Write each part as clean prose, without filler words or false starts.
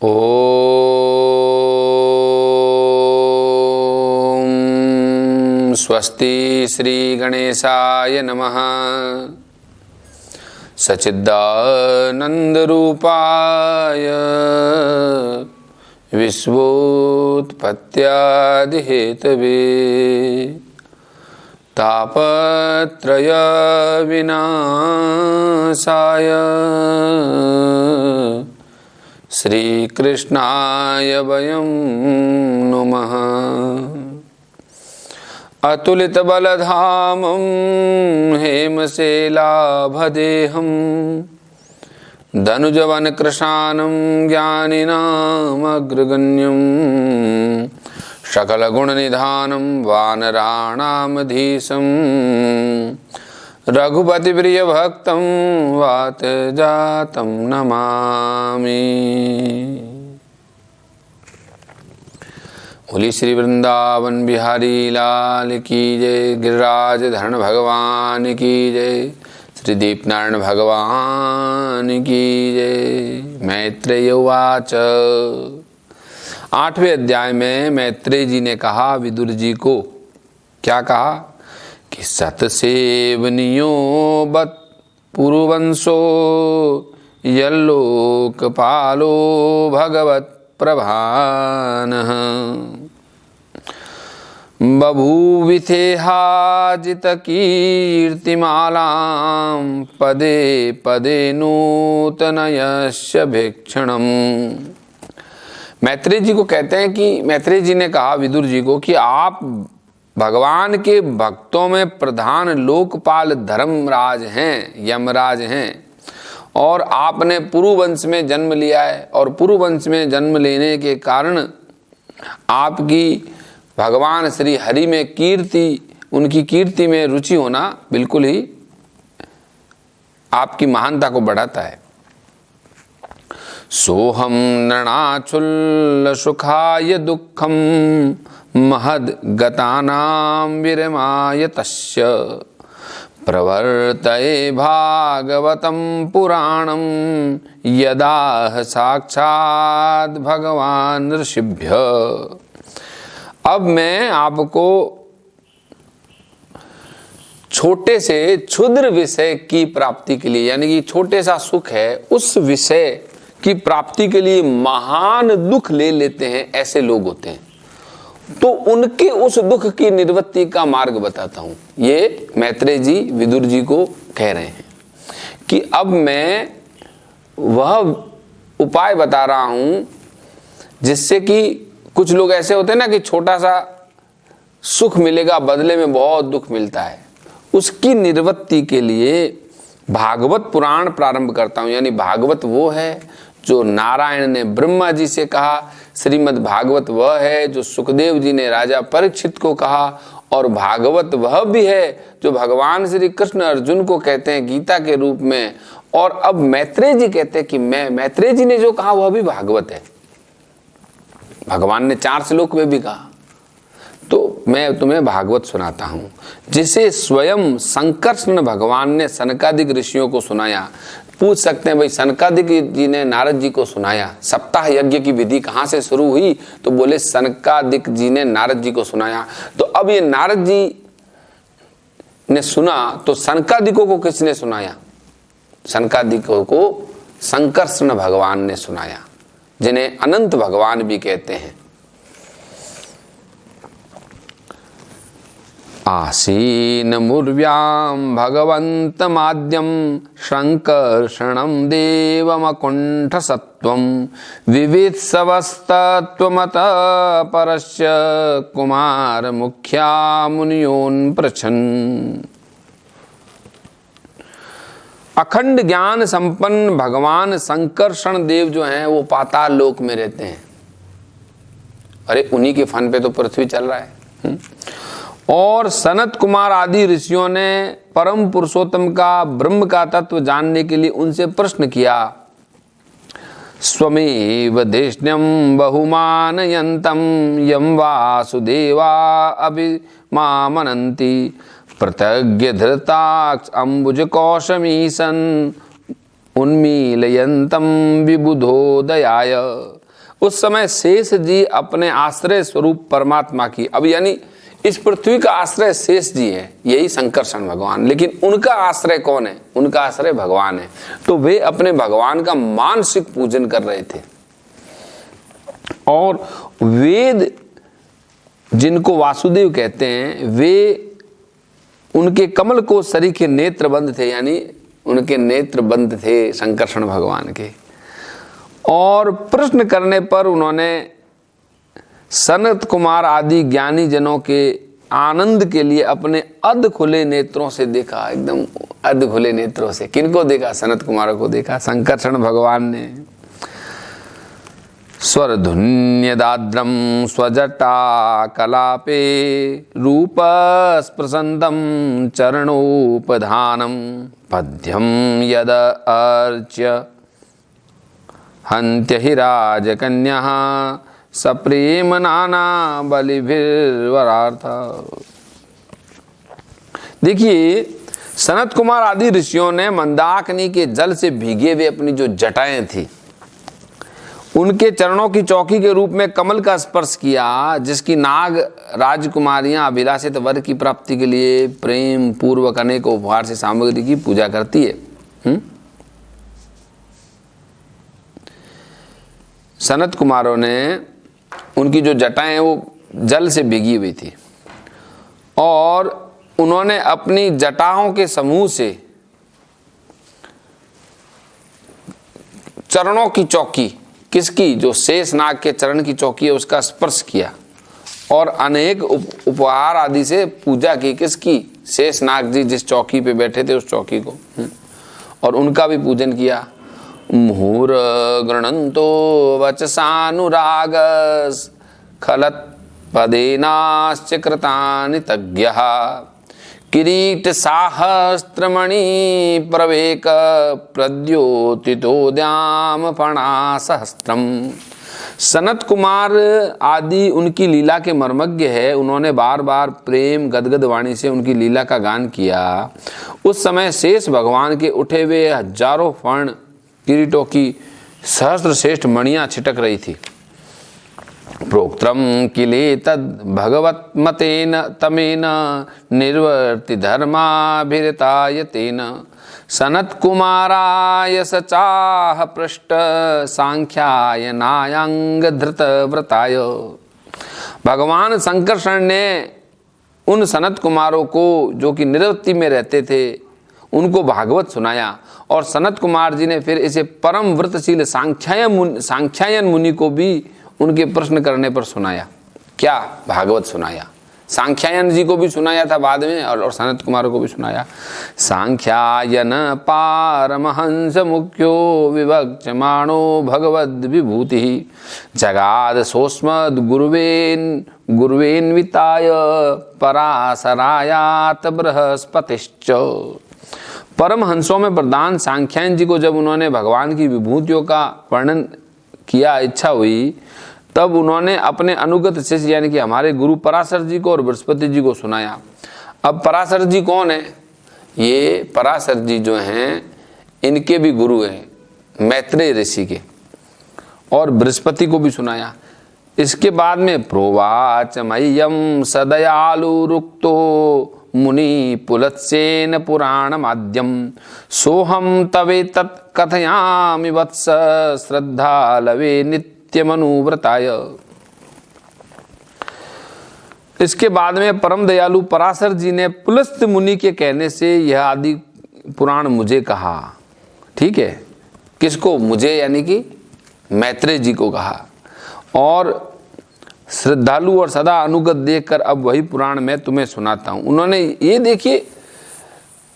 ओम स्वस्ति श्री गणेशाय नमः। सच्चिदानंद रूपाय विश्वोत्पत्त्यादि हेतवे तापत्रय विनाशाय श्रीकृष्णाय वयं नुमः। अतुलित बलधामं हेमशैलाभदेहं धनुजवन कृशानं ज्ञानिनामग्रगण्यं सकलगुणनिधानं वानराणामधीशं रघुपतिप्रियभक्तं वातजातं नमामि। बोली श्री वृंदावन बिहारी लाल की जय। गिरिराज धरण भगवान की जय। श्री दीपनारायण भगवान की जय। मैत्रेय उवाच। 8वें अध्याय में मैत्रेय जी ने कहा विदुर जी को, क्या कहा कि सतसेवनियो बत पुरुवंशो यल्लोकपालो भगवत प्रभानः बभूविथेहाजित कीर्तिमालां पदे पदे नूतनयस्य भिक्षणम्। मैत्रेय जी को कहते हैं कि मैत्रेय जी ने कहा विदुर जी को कि आप भगवान के भक्तों में प्रधान लोकपाल धर्मराज हैं, यमराज हैं, और आपने पुरुवंश में जन्म लिया है और पुरुवंश में जन्म लेने के कारण आपकी भगवान श्री हरि में कीर्ति, उनकी कीर्ति में रुचि होना बिल्कुल ही आपकी महानता को बढ़ाता है। सोहम नृणाचुल्ल सुखाय दुखम महद गतानां विरमाय तस्य प्रवर्तये भागवतं पुराणं यदा साक्षात् भगवान ऋषिभ्य। अब मैं आपको छोटे से क्षुद्र विषय की प्राप्ति के लिए, यानी कि छोटे सा सुख है, उस विषय की प्राप्ति के लिए महान दुख ले लेते हैं, ऐसे लोग होते हैं। तो उनके उस दुख की निवृत्ति का मार्ग बताता हूं। ये मैत्रेय जी विदुर जी को कह रहे हैं कि अब मैं वह उपाय बता रहा हूं जिससे कि कुछ लोग ऐसे होते हैं ना कि छोटा सा सुख मिलेगा, बदले में बहुत दुख मिलता है। उसकी निवृत्ति के लिए भागवत पुराण प्रारंभ करता हूं। यानी भागवत वो है जो नारायण ने ब्रह्मा जी से कहा, श्रीमद् भागवत वह है जो सुखदेव जी ने राजा परीक्षित को कहा, और भागवत वह भी है जो भगवान श्री कृष्ण अर्जुन को कहते हैं गीता के रूप में। और अब मैत्रेय जी कहते हैं कि मैत्रेय जी ने जो कहा वह भी भागवत है। भगवान ने 4 श्लोक में भी कहा। तो मैं तुम्हें भागवत सुनाता हूं जिसे स्वयं संकर्षण भगवान ने सनकादिक ऋषियों को सुनाया। पूछ सकते हैं भाई सनकादिक जी ने नारद जी को सुनाया, सप्ताह यज्ञ की विधि कहाँ से शुरू हुई? तो बोले सनकादिक जी ने नारद जी को सुनाया। तो अब ये नारद जी ने सुना तो सनकादिकों को किसने सुनाया? सनकादिकों को संकर्षण भगवान ने सुनाया, जिन्हें अनंत भगवान भी कहते हैं। आसीन मुर्व्यां भगवन्तमाद्यं शङ्कर्षणं देवमकुण्ठ सत्वं विवित्सवस्तत्वमतः परस्य कुमार मुख्या मुनियोन प्रछन्। अखंड ज्ञान संपन्न भगवान संकर्षण देव जो हैं वो पाताल लोक में रहते हैं। अरे उन्हीं के फन पे तो पृथ्वी चल रहा है। और सनत कुमार आदि ऋषियों ने परम पुरुषोत्तम का, ब्रह्म का तत्व जानने के लिए उनसे प्रश्न किया। स्वमेव देष्ण्यं बहुमानयन्तं यं वासुदेवा अभिमामनन्ति प्रत्यज्ञ धृताक्ष अम्बुज कौशमीसन उन्मीलयन्तं विबुधोदयाय। उस समय शेष जी अपने आश्रय स्वरूप परमात्मा की, अब यानी इस पृथ्वी का आश्रय शेष जी है, यही संकर्षण भगवान, लेकिन उनका आश्रय कौन है? उनका आश्रय भगवान है। तो वे अपने भगवान का मानसिक पूजन कर रहे थे। और वेद जिनको वासुदेव कहते हैं, वे उनके कमल को सरी के नेत्र बंद थे, यानी उनके नेत्र बंद थे संकर्षण भगवान के। और प्रश्न करने पर उन्होंने सनत कुमार आदि ज्ञानी जनों के आनंद के लिए अपने अध खुले नेत्रों से देखा, एकदम अध खुले नेत्रों से। किनको देखा? सनत कुमारों को देखा, संकर्षण भगवान ने। स्वरधुन्यदाद्रम स्वजटा कलापे रूप स्प्रसन्दं चरणोपधानम पद्यम यद अर्च्य हन्त्य हि राजकन्या सप्रेम नाना बलिभिर्वरार्थ। देखिए, सनत कुमार आदि ऋषियों ने मंदाकिनी के जल से भीगे हुए अपनी जो जटाएं थी, उनके चरणों की चौकी के रूप में कमल का स्पर्श किया, जिसकी नाग राजकुमारियां अभिलाषित वर की प्राप्ति के लिए प्रेम पूर्वक अनेक उपहार से सामग्री की पूजा करती है। सनत कुमारों ने, उनकी जो जटाएं हैं वो जल से भीगी हुई थी, और उन्होंने अपनी जटाओं के समूह से चरणों की चौकी, किसकी? जो शेष नाग के चरण की चौकी है उसका स्पर्श किया, और अनेक उपहार आदि से पूजा की। किसकी? शेष नाग जी जिस चौकी पे बैठे थे उस चौकी को, और उनका भी पूजन किया। मुहुर गृणन्तो वचसानुराग खलत पदेनाश्च कृतानि तज्ञः किरीट साहस्त्रमणि प्रवेक प्रद्योतितोद्याम फणा सहस्त्रम। सनत कुमार आदि उनकी लीला के मर्मज्ञ है। उन्होंने बार बार प्रेम गदगद वाणी से उनकी लीला का गान किया। उस समय शेष भगवान के उठे हुए हजारों फण किरीटों की सहस्त्र श्रेष्ठ मणियां छिटक रही थी। प्रोक्त्रम किले तद भगवत मतेन तमेन निर्वर्ति धर्माभिरतायतेन सनत कुमाराय सचाह पृष्ठ सांख्याय नायांग धृत व्रताय। भगवान संकर्षण ने उन सनत कुमारों को, जो कि निवृत्ति में रहते थे, उनको भागवत सुनाया, और सनत कुमार जी ने फिर इसे परम व्रतशील सांख्यायन मुनि को भी उनके प्रश्न करने पर सुनाया। क्या? भागवत सुनाया। सांख्यायन जी को भी सुनाया था बाद में, और सनत कुमार को भी सुनाया। सांख्यायन पारमहंस मुख्यो विवक्षमाणो भगवद विभूति जगाद सोस्मद गुरुवेन्विताय पराशरायात बृहस्पतिश्च। परमहंसों में प्रधान सांख्यायन जी को जब उन्होंने भगवान की विभूतियों का वर्णन किया, इच्छा हुई, तब उन्होंने अपने अनुगत शिष्य यानी कि हमारे गुरु पराशर जी को और बृहस्पति जी को सुनाया। अब पराशर जी कौन है? ये पराशर जी जो हैं, इनके भी गुरु हैं मैत्रेय ऋषि के, और बृहस्पति को भी सुनाया। इसके बाद में प्रोवाच मह्यम सदयालु रुक्तो मुनि पुलत्सेन पुराण माध्यम सोहम तवे तत् कथयामि वत्स श्रद्धा लवे नित्यमनुव्रताय। इसके बाद में परम दयालु पराशर जी ने पुलस्त मुनि के कहने से यह आदि पुराण मुझे कहा। ठीक है, किसको? मुझे, यानी कि मैत्रेय जी को कहा। और श्रद्धालु और सदा अनुगत देखकर अब वही पुराण मैं तुम्हें सुनाता हूं। उन्होंने ये, देखिए,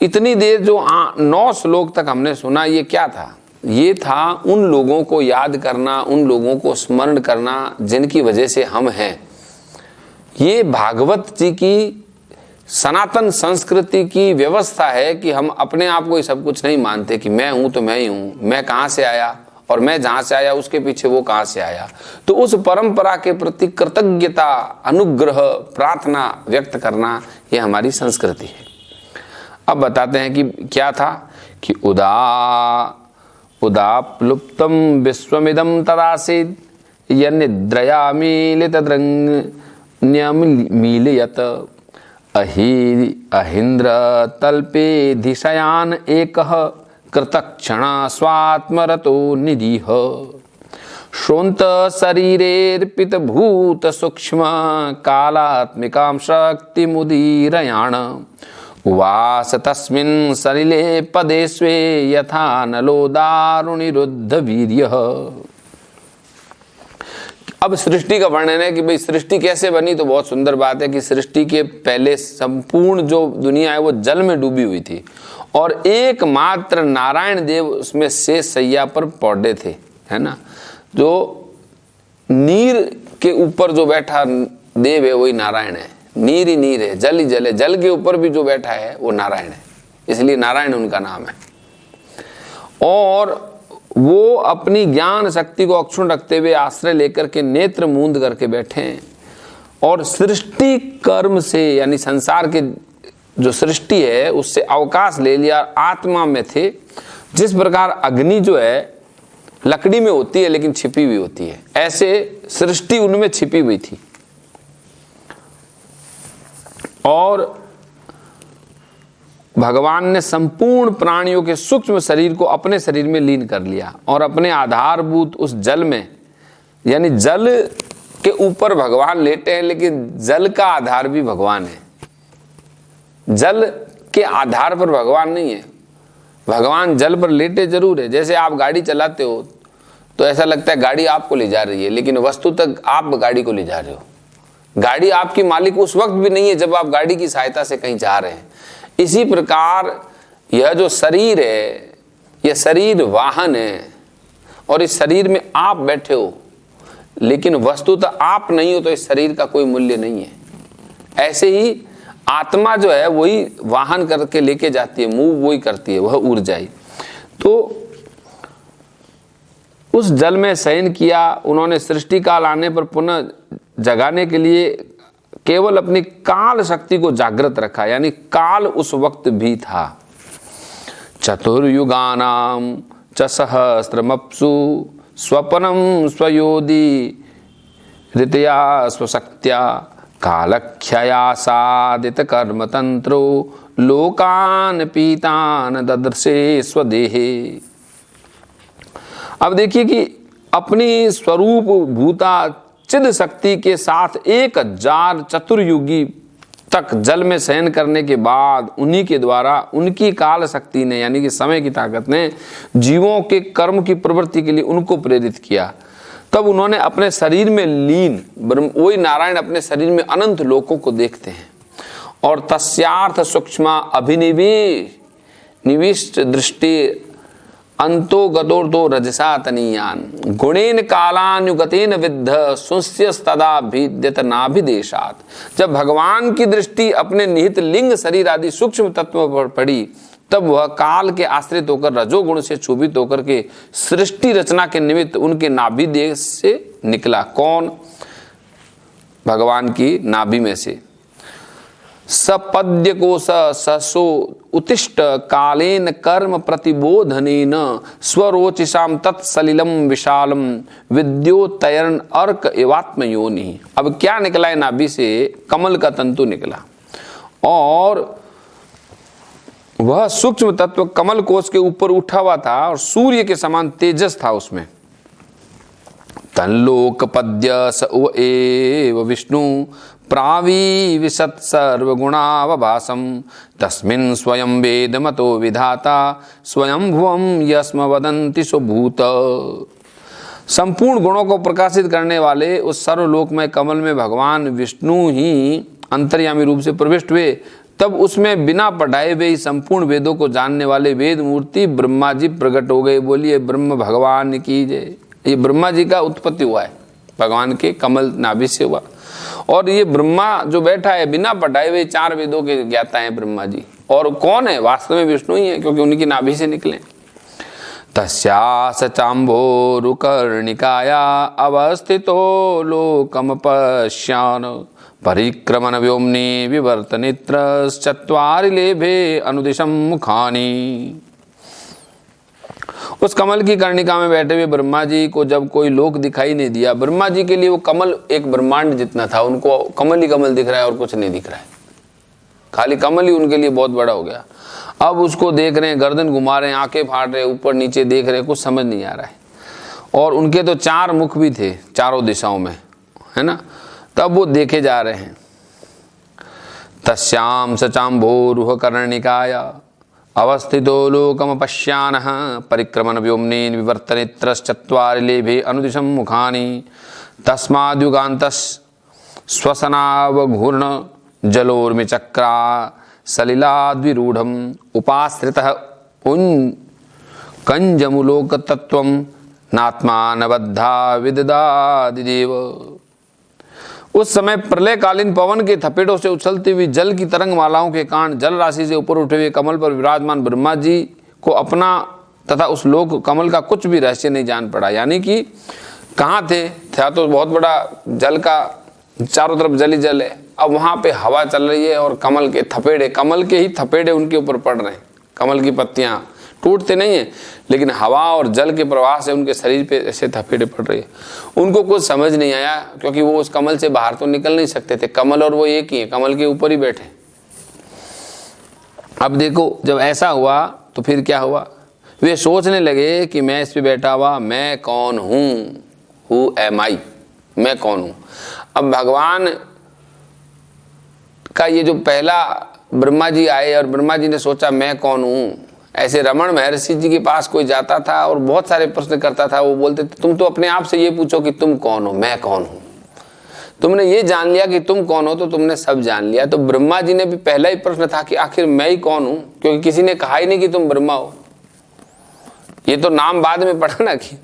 इतनी देर जो 9 श्लोक तक हमने सुना, ये क्या था? ये था उन लोगों को याद करना, उन लोगों को स्मरण करना जिनकी वजह से हम हैं। ये भागवत जी की सनातन संस्कृति की व्यवस्था है कि हम अपने आप को ही सब कुछ नहीं मानते कि मैं हूं तो मैं ही हूं, मैं कहां से आया और मैं जहां से आया उसके पीछे वो कहां से आया। तो उस परंपरा के प्रति कृतज्ञता, अनुग्रह, प्रार्थना व्यक्त करना, ये हमारी संस्कृति है। अब बताते हैं कि क्या था कि उदाप्लुप्तम विश्वमिदं तदासीत् यनिद्रया मीलितद्रन्यमीलयत अहीन्द्र तल्पे धिशयान एकः कृतक्षण स्वात्मरतो निधिः श्रोन्त शरीरेर्पित भूत सूक्ष्म कालात्मिकां शक्तिमुदीरयाण उवास तस्मिन् सलिले पदे स्वे यथा नलो दारुणिरुद्ध वीर्यः। अब सृष्टि का वर्णन है कि भाई सृष्टि कैसे बनी। तो बहुत सुंदर बात है कि सृष्टि के पहले संपूर्ण जो दुनिया है वो जल में डूबी हुई थी और एकमात्र नारायण देव उसमें शेष शैया पर पौधे थे, है ना। जो नीर के ऊपर जो बैठा देव है वही नारायण है। नीर ही नीर है, जल ही जल है, जल के ऊपर भी जो बैठा है वो नारायण है, इसलिए नारायण उनका नाम है। और वो अपनी ज्ञान शक्ति को अक्षुण रखते हुए आश्रय लेकर के नेत्र मूंद करके बैठे हैं और सृष्टि कर्म से यानी संसार के जो सृष्टि है उससे अवकाश ले लिया, आत्मा में थे। जिस प्रकार अग्नि जो है लकड़ी में होती है लेकिन छिपी हुई होती है, ऐसे सृष्टि उनमें छिपी हुई थी और भगवान ने संपूर्ण प्राणियों के सूक्ष्म शरीर को अपने शरीर में लीन कर लिया और अपने आधारभूत उस जल में, यानी जल के ऊपर भगवान लेटे हैं लेकिन जल का आधार भी भगवान है। जल के आधार पर भगवान नहीं है, भगवान जल पर लेटे जरूर है। जैसे आप गाड़ी चलाते हो तो ऐसा लगता है गाड़ी आपको ले जा रही है, लेकिन वस्तु तक आप गाड़ी को ले जा रहे हो। गाड़ी आपकी मालिक उस वक्त भी नहीं है जब आप गाड़ी की सहायता से कहीं जा रहे हैं। इसी प्रकार यह जो शरीर है यह शरीर वाहन है और इस शरीर में आप बैठे हो, लेकिन वस्तुतः आप नहीं हो तो इस शरीर का कोई मूल्य नहीं है। ऐसे ही आत्मा जो है वही वाहन करके लेके जाती है, मूव वही करती है, वह ऊर्जा ही। तो उस जल में शयन किया उन्होंने। सृष्टि काल आने पर पुनः जगाने के लिए केवल अपनी काल शक्ति को जागृत रखा, यानी काल उस वक्त भी था। चतुर्युगानां च सहस्रमप्सु स्वपनम स्वयोदि ऋतया स्वशक्त्या कालक्षया सादित कर्म तंत्रो लोकान पीतान ददर्शे स्वदेहे। अब देखिए कि अपनी स्वरूप भूता चिद शक्ति के साथ 1000 चतुर्युगी तक जल में शयन करने के बाद उन्हीं के द्वारा उनकी काल शक्ति ने यानी कि समय की ताकत ने जीवों के कर्म की प्रवृत्ति के लिए उनको प्रेरित किया। तब उन्होंने अपने शरीर में लीन वही नारायण अपने शरीर में अनंत लोकों को देखते हैं और तस्यार्थ सूक्ष्म अभिनिविष्ट दृष्टि अंतो गतोर्दो रजसा तनीयान गुणेन कालानुगतेन विद्ध सुस्यस्तदा भिद्यत नाभिदेशात। जब भगवान की दृष्टि अपने निहित लिंग शरीर आदि सूक्ष्म तत्वों पर पड़ी तब वह काल के आश्रित होकर रजोगुण से क्षोभित होकर के सृष्टि रचना के निमित्त उनके नाभि देश से निकला। कौन? भगवान की नाभि में से। सपद्य कोश ससो उत्तिष्ठ कालेन कर्म प्रतिबोधनेन स्वरोचिषाम तत्सलिलम विशालम विद्योतयन अर्क एवात्मयोनि। अब क्या निकला है नाभि से? कमल का तंतु निकला और वह सूक्ष्म तत्व कमल कोश के ऊपर उठा हुआ था और सूर्य के समान तेजस था उसमें। तन्लोक पद्य स एव विष्णु प्रावी विशत सर्वगुणावभासम तस्मिन् स्वयं वेदमतो विधाता स्वयं भुवम यस्म वदन्ति सुभूत। संपूर्ण गुणों को प्रकाशित करने वाले उस सर्वलोकमय कमल में भगवान विष्णु ही अंतर्यामी रूप से प्रविष्ट हुए। तब उसमें बिना पढ़ाए हुए संपूर्ण वेदों को जानने वाले वेद मूर्ति ब्रह्मा जी प्रकट हो गए। बोलिए ब्रह्म भगवान की जय। ये ब्रह्मा जी का उत्पत्ति हुआ है, भगवान के कमल नाभि से हुआ। और ये ब्रह्मा जो बैठा है बिना पढ़ाए हुए 4 वेदों के ज्ञाता हैं ब्रह्मा जी। और कौन है? वास्तव में विष्णु ही है, क्योंकि उनकी नाभि से निकले। तस्यास चाम्बोरुकर्णिकाया अवस्थितो लोकम पश्यान परिक्रमण व्योम्नि विवर्तनेत्रश्चत्वारि लेभे अनुदिशं मुखानि। उस कमल की कर्णिका में बैठे हुए ब्रह्मा जी को जब कोई लोक दिखाई नहीं दिया, ब्रह्मा जी के लिए वो कमल एक ब्रह्मांड जितना था, उनको कमल ही कमल दिख रहा है और कुछ नहीं दिख रहा है, खाली कमल ही उनके लिए बहुत बड़ा हो गया। अब उसको देख रहे हैं, गर्दन घुमा रहे हैं, आंखें फाड़ रहे हैं, ऊपर नीचे देख रहे हैं, कुछ समझ नहीं आ रहा है। और उनके तो 4 मुख भी थे चारों दिशाओं में, है ना। तब वो देखे जा रहे हैं। तस्याम सचाम्भोरुह कर्णिकाया अवस्थितो लोकम पश्यानः परिक्रमण व्योम्नीन विवर्तनेत्रश्चत्वारि लेभे अनुदिशं मुखानि तस्माद्युगान्तस् श्वसनावघूर्ण जलोर्मिचक्रा सलिलाद्विरूढ़म् उपाश्रितः उन कंजमुलोकतत्त्वं नात्मानबद्धा विददादिदेव। उस समय प्रलयकालीन पवन के थपेड़ों से उछलती हुई जल की तरंग मालाओं के कारण जल राशि से ऊपर उठे हुए कमल पर विराजमान ब्रह्मा जी को अपना तथा उस लोक कमल का कुछ भी रहस्य नहीं जान पड़ा। यानी कि कहाँ थे, था तो बहुत बड़ा जल का, चारों तरफ जल ही जल है, अब वहाँ पे हवा चल रही है और कमल के थपेड़े, कमल के ही थपेड़े उनके ऊपर पड़ रहे हैं। कमल की पत्तियाँ टूटते नहीं है, लेकिन हवा और जल के प्रवाह से उनके शरीर पे ऐसे थपेड़े पड़ रही है। उनको कुछ समझ नहीं आया, क्योंकि वो उस कमल से बाहर तो निकल नहीं सकते थे, कमल और वो एक ही है, कमल के ऊपर ही बैठे। अब देखो, जब ऐसा हुआ तो फिर क्या हुआ, वे सोचने लगे कि मैं इस पे बैठा हुआ, मैं कौन हूँ, हु एम आई, मैं कौन हूँ। अब भगवान का ये जो पहला ब्रह्मा जी आए और ब्रह्मा जी ने सोचा मैं कौन हूँ, ऐसे रमण महर्षि जी के पास कोई जाता था और बहुत सारे प्रश्न करता था, वो बोलते थे तुम तो अपने आप से ये पूछो कि तुम कौन हो, मैं कौन हूँ। तुमने ये जान लिया कि तुम कौन हो तो तुमने सब जान लिया। तो ब्रह्मा जी ने भी पहला ही प्रश्न था कि आखिर मैं ही कौन हूँ, क्योंकि किसी ने कहा ही नहीं कि तुम ब्रह्मा हो। ये तो नाम बाद में पढ़ा ना, कि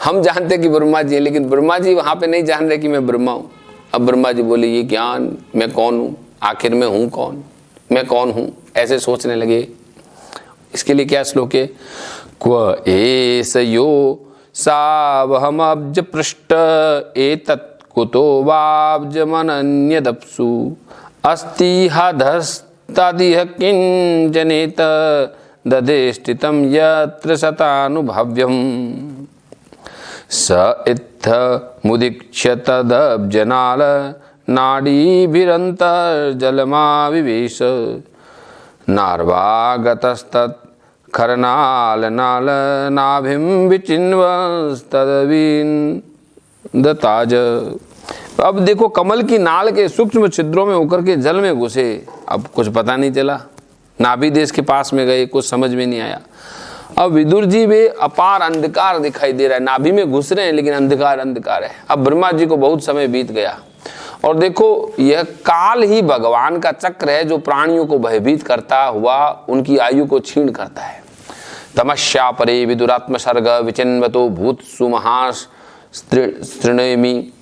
हम जानते कि ब्रह्मा जी है, लेकिन ब्रह्मा जी वहां पे नहीं जान रहे कि मैं ब्रह्मा हूँ। अब ब्रह्मा जी बोले ये ज्ञान, मैं कौन हूँ, आखिर मैं हूँ कौन, मैं कौन हूँ, ऐसे सोचने लगे। इसके लिए क्या श्लोक है, क्व एस यो सावहमब्ज पृष्ठ एतत् कुतो वाब्ज मनन्यदप्सु अस्ति हधस्तदिह किंजनेत दधेष्टितं यत्र शतानुभव्यम् स इत्थ मुदीक्ष्य तदब्जनाल नाडीभिरन्तर्जलमाविवेश नार्वागतस्तत् खरनाल नाल नाभिं विचिन्वस्तदविन्दताज। अब देखो, कमल की नाल के सूक्ष्म छिद्रों में होकर के जल में घुसे। अब कुछ पता नहीं चला, नाभि देश के पास में गए, कुछ समझ में नहीं आया। अब विदुर जी वे अपार अंधकार दिखाई दे रहा है, नाभि में घुस रहे हैं लेकिन अंधकार अंधकार है। अब ब्रह्मा जी को बहुत समय बीत गया, और देखो यह काल ही भगवान का चक्र है जो प्राणियों को भयभीत करता हुआ उनकी आयु को क्षीण करता है। तमस्या परे विदुरात्म सर्ग विचिन्वतो भूत सुमहास्तृणेमि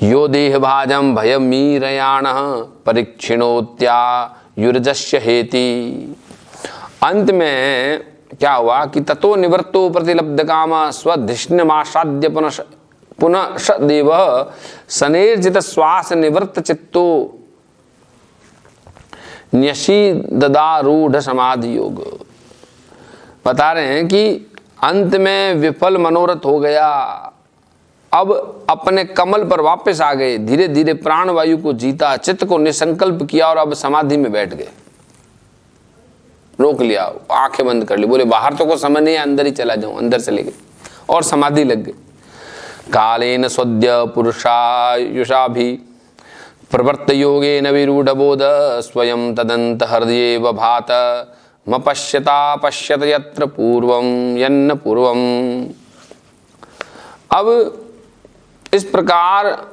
यो देह भाजम भयमीरयाण परीक्षिणोत्या युर्जस्य हेति। अंत में क्या हुआ कि ततो निवृत्तो प्रतिलब्ध काम स्वधिष्णमासाद्य पुनः देव सनेर्जित श्वास निवृत्त चित्तो न्यशीददारूढ़ समाधि योग। बता रहे हैं कि अंत में विफल मनोरथ हो गया, अब अपने कमल पर वापस आ गए, धीरे धीरे प्राणवायु को जीता, चित्त को निसंकल्प किया और अब समाधि में बैठ गए। रोक लिया, आंखें बंद कर ली, बोले बाहर तो कुछ समझ नहीं है, अंदर ही चला जाऊं, अंदर चले गए और समाधि लग गई। कालेन स्वद्य पुरुषायुषा भी प्रवर्त योगेन विरूढ़ बोध स्वयं तदंत हृदये बभात मपश्यता पश्यत यत्र पूर्वम यन्न पूर्वम। अब इस प्रकार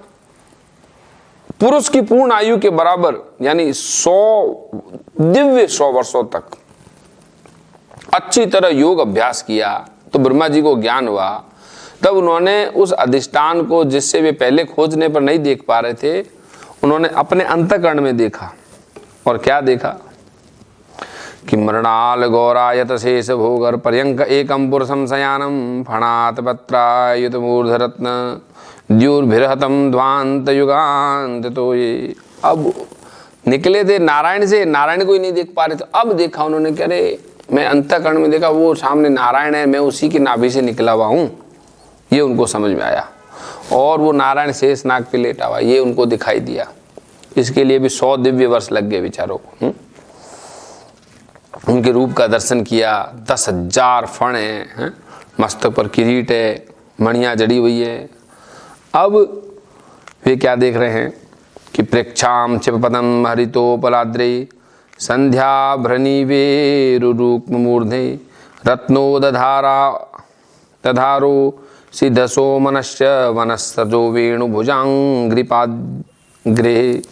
पुरुष की पूर्ण आयु के बराबर यानी 100 वर्षों तक अच्छी तरह योग अभ्यास किया तो ब्रह्मा जी को ज्ञान हुआ। तब उन्होंने उस अधिष्ठान को जिससे वे पहले खोजने पर नहीं देख पा रहे थे, उन्होंने अपने अंतःकरण में देखा। और क्या देखा कि मृणाल गौरायत शेष भोगर पर्यंक एकम पुरुषम शयानम फणात पत्रायुत मूर्धरत्न द्युर्भिरहतम ध्वांत युगांत। तो ये अब निकले थे नारायण से, नारायण को ही नहीं देख पा रहे, तो अब देखा उन्होंने, कह रहे मैं अंतःकरण में देखा वो सामने नारायण है, मैं उसी की नाभि से निकला हुआ हूँ, ये उनको समझ में आया। और वो नारायण शेष नाग पे लेटा हुआ, ये उनको दिखाई दिया। इसके लिए भी 100 दिव्य वर्ष लग गए बेचारों को। उनके रूप का दर्शन किया। 10,000 फण हैं, मस्तक पर किरीट है, मणियाँ जड़ी हुई है। अब वे क्या देख रहे हैं कि प्रेक्षाम चिपपदम हरितोपलाद्रे संध्या भ्रनिवेरुरूक्मूर्धे रत्नो दधारो सिद्धसो मनश्च वनस्सजो वेणुभुजांग्रिपाग्रे।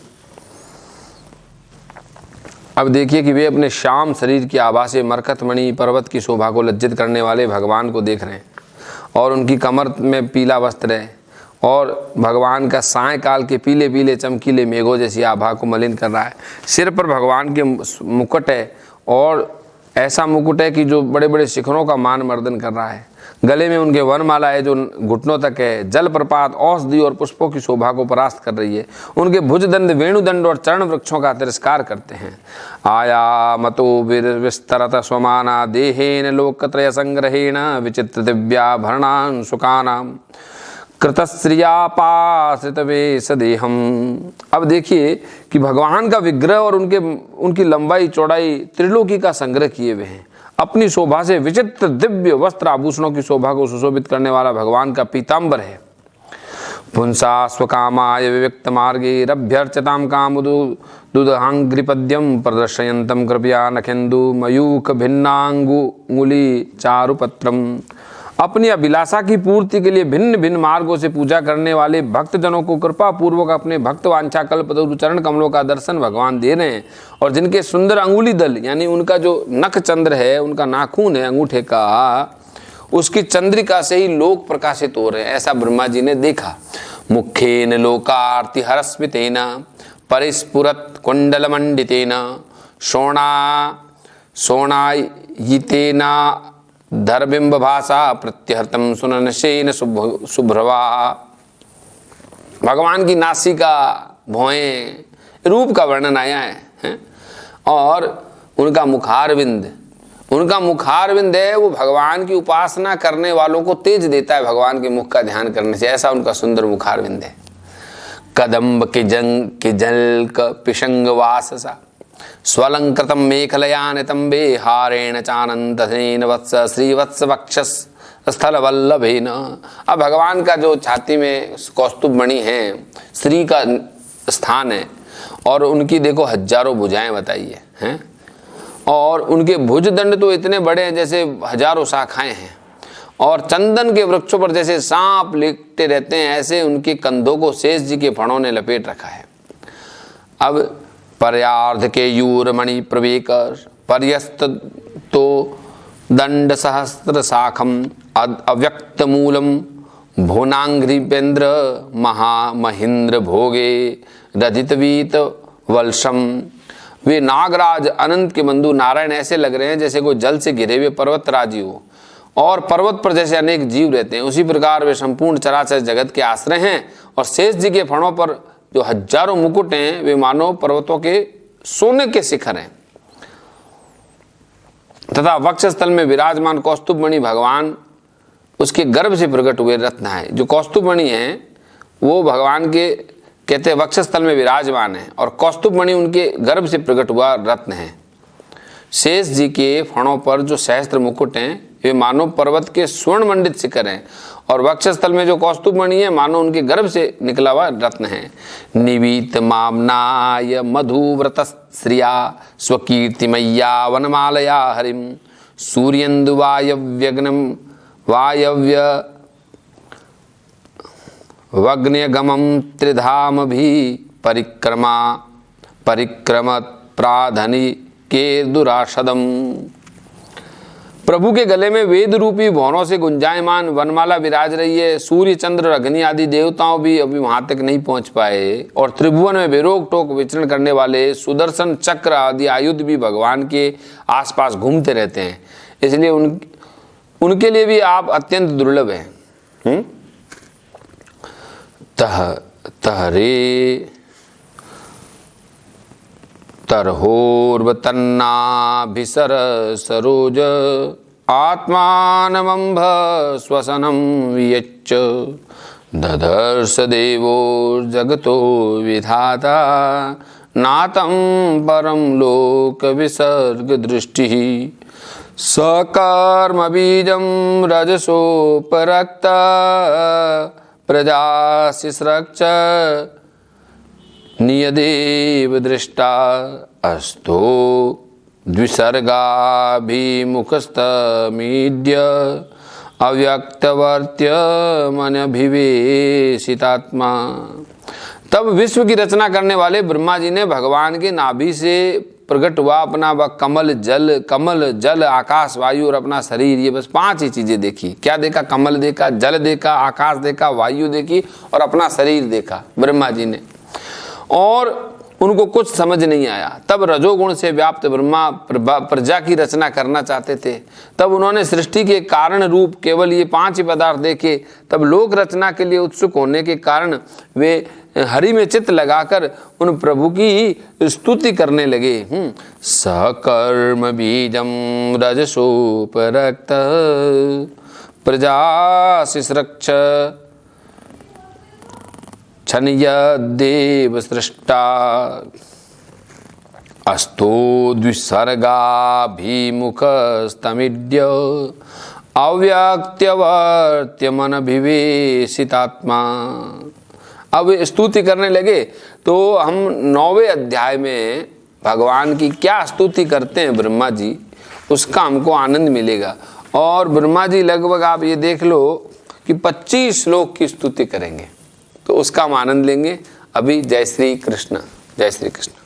अब देखिए कि वे अपने श्याम शरीर की आभा से मरकतमणि पर्वत की शोभा को लज्जित करने वाले भगवान को देख रहे हैं। और उनकी कमर में पीला वस्त्र है और भगवान का सायंकाल के पीले पीले चमकीले मेघों जैसी आभा को मलिन कर रहा है। सिर पर भगवान के मुकुट है और ऐसा मुकुट है कि जो बड़े बड़े शिखरों का मान मर्दन कर रहा है। गले में उनके वनमाला है जो घुटनों तक है। जल प्रपात औषधि और पुष्पों की शोभा को परास्त कर रही है। उनके भुजदंड वेणुदंड और चरण वृक्षों का तिरस्कार करते हैं। आया मतो विस्तरत स्वमाना देहेन लोकत्रय संग्रहेण विचित्र दिव्याभरणान् सुकानां कृतश्रियापाश्रित वेश देहम। अब देखिए कि भगवान का विग्रह और उनकी लंबाई चौड़ाई त्रिलोकी का संग्रह किए हुए हैं। अपनी शोभा से विचित्र दिव्य वस्त्र आभूषणों की शोभा को सुशोभित करने वाला भगवान का पीताम्बर है। पुंसा स्वकामाय विविक्त मार्गे रभ्यर्चताम कामुदुदहांग्रिपद्यम प्रदर्शयन्तम कृपया नखेन्दु मयूख भिन्नांगुली चारुपत्रम। अपनी अभिलाषा की पूर्ति के लिए भिन्न भिन्न मार्गों से पूजा करने वाले भक्तजनों को कृपा पूर्वक अपने भक्त वांछा कल्पतरु चरण कमलों का दर्शन भगवान दे रहे हैं। और जिनके सुंदर अंगुली दल यानी उनका जो नख चंद्र है, उनका नाखून है अंगूठे का, उसकी चंद्रिका से ही लोक प्रकाशित हो रहे हैं, ऐसा ब्रह्मा जी ने देखा। मुखेन लोकार्ति हरस्मितेन परिस्फुरत कुंडल मंडितेन सोणायितेना धरबिंब भाषा प्रत्यहर्तम सुननशेन शुभ्रवा। भगवान की नासिका भौएं रूप का वर्णन आया है। और उनका मुखारविंद है, वो भगवान की उपासना करने वालों को तेज देता है भगवान के मुख का ध्यान करने से, ऐसा उनका सुंदर मुखारविंद है। कदम्ब के जल पिशंग वाससा स्वलंकृतम मेखलया नितंबे हारेण चानंदधनेन वत्स श्रीवत्स वक्षस स्थल वल्लभेन। अब भगवान का जो छाती में कौस्तुभ मणि है, श्री का स्थान है, और उनकी देखो हजारों भुजाएं बताइए हैं। और उनके भुजदंड तो इतने बड़े हैं जैसे हजारों शाखाएं हैं। और चंदन के वृक्षों पर जैसे सांप लेटे रहते हैं, ऐसे उनके कंधों को शेष जी के फणों ने लपेट रखा है। अब पर्यार्ध के यूरमणि प्रवेक पर्यस्त तो दंड सहस्त्र शाखम अव्यक्त मूलम भुवनांग्रिपेन्द्र महामहिंद्र भोगे रधितवीत वल्शम। वे नागराज अनंत के बंधु नारायण ऐसे लग रहे हैं जैसे कोई जल से घिरे हुए पर्वतराजी हो, और पर्वत पर जैसे अनेक जीव रहते हैं, उसी प्रकार वे संपूर्ण चराचर जगत के आश्रय हैं। और शेष जी के फणों पर जो हजारों मुकुट हैं, वे मानव पर्वतों के सोने के शिखर हैं। तथा वक्षस्थल में विराजमान कौस्तुभ मणि भगवान उसके गर्भ से प्रकट हुए रत्न है। जो कौस्तुभ मणि है वो भगवान के कहते हैं वक्षस्थल में विराजमान है, और कौस्तुभ मणि उनके गर्भ से प्रकट हुआ रत्न है। शेष जी के फणों पर जो सहस्त्र मुकुट हैं, वे मानव पर्वत के स्वर्ण मंडित शिखर हैं। और वक्षस्थल में जो कौस्तुभ मणि है, मानो उनके गर्भ से निकला हुआ रत्न है। निवीत मामनाय मधुव्रत श्रिया स्वकीर्तिमय्या वनमालया हरिम सूर्येन्दु वायव्यग्नम वायव्य वग्न्यगमं त्रिधाम भी परिक्रम प्राधनि के दुराशदम। प्रभु के गले में वेद रूपी भौरों से गुंजायमान वनमाला विराज रही है। सूर्य चंद्र अग्नि आदि देवताओं भी अभी वहां तक नहीं पहुंच पाए, और त्रिभुवन में बेरोक टोक विचरण करने वाले सुदर्शन चक्र आदि आयुध भी भगवान के आसपास घूमते रहते हैं। इसलिए उनके लिए भी आप अत्यंत दुर्लभ हैं। तहरे तरहोर्वतन्नाभिसर सरोज आत्मानमंभ श्वसनं वियच्च ददर्श देवो जगतो विधाता नातं परं लोक विसर्ग दृष्टि सकर्म बीजं रजसोपरक्त प्रजाशिस्रक्ष नियदेव दृष्टा अस्तो द्विसर्गाभिमुखस्तमीड्य अव्यक्तवर्त्य मनभिवेशितात्मा। तब विश्व की रचना करने वाले ब्रह्मा जी ने भगवान के नाभि से प्रकट हुआ अपना वह कमल जल आकाश वायु और अपना शरीर, ये बस 5 ही चीजें देखी। क्या देखा? कमल देखा, जल देखा, आकाश देखा, वायु देखी और अपना शरीर देखा ब्रह्मा जी ने। और उनको कुछ समझ नहीं आया। तब रजोगुण से व्याप्त ब्रह्मा प्रजा की रचना करना चाहते थे। तब उन्होंने सृष्टि के कारण रूप केवल ये 5 ही पदार्थ देखे। तब लोक रचना के लिए उत्सुक होने के कारण वे हरि में चित्त लगाकर उन प्रभु की स्तुति करने लगे। सकर्म बीजम रजसोपरक्त प्रजाशिस्रक्ष छनयदेव सृष्टा अस्तो द्विसर्गाभिमुखस्तमीड्य अव्यक्तवर्त्य मनभिवेशितात्मा। अब स्तुति करने लगे तो हम 9वें अध्याय में भगवान की क्या स्तुति करते हैं ब्रह्मा जी, उसका हमको आनंद मिलेगा। और ब्रह्मा जी लगभग आप ये देख लो कि 25 श्लोक की स्तुति करेंगे, तो उसका हम आनंद लेंगे। अभी जय श्री कृष्ण, जय श्री कृष्ण।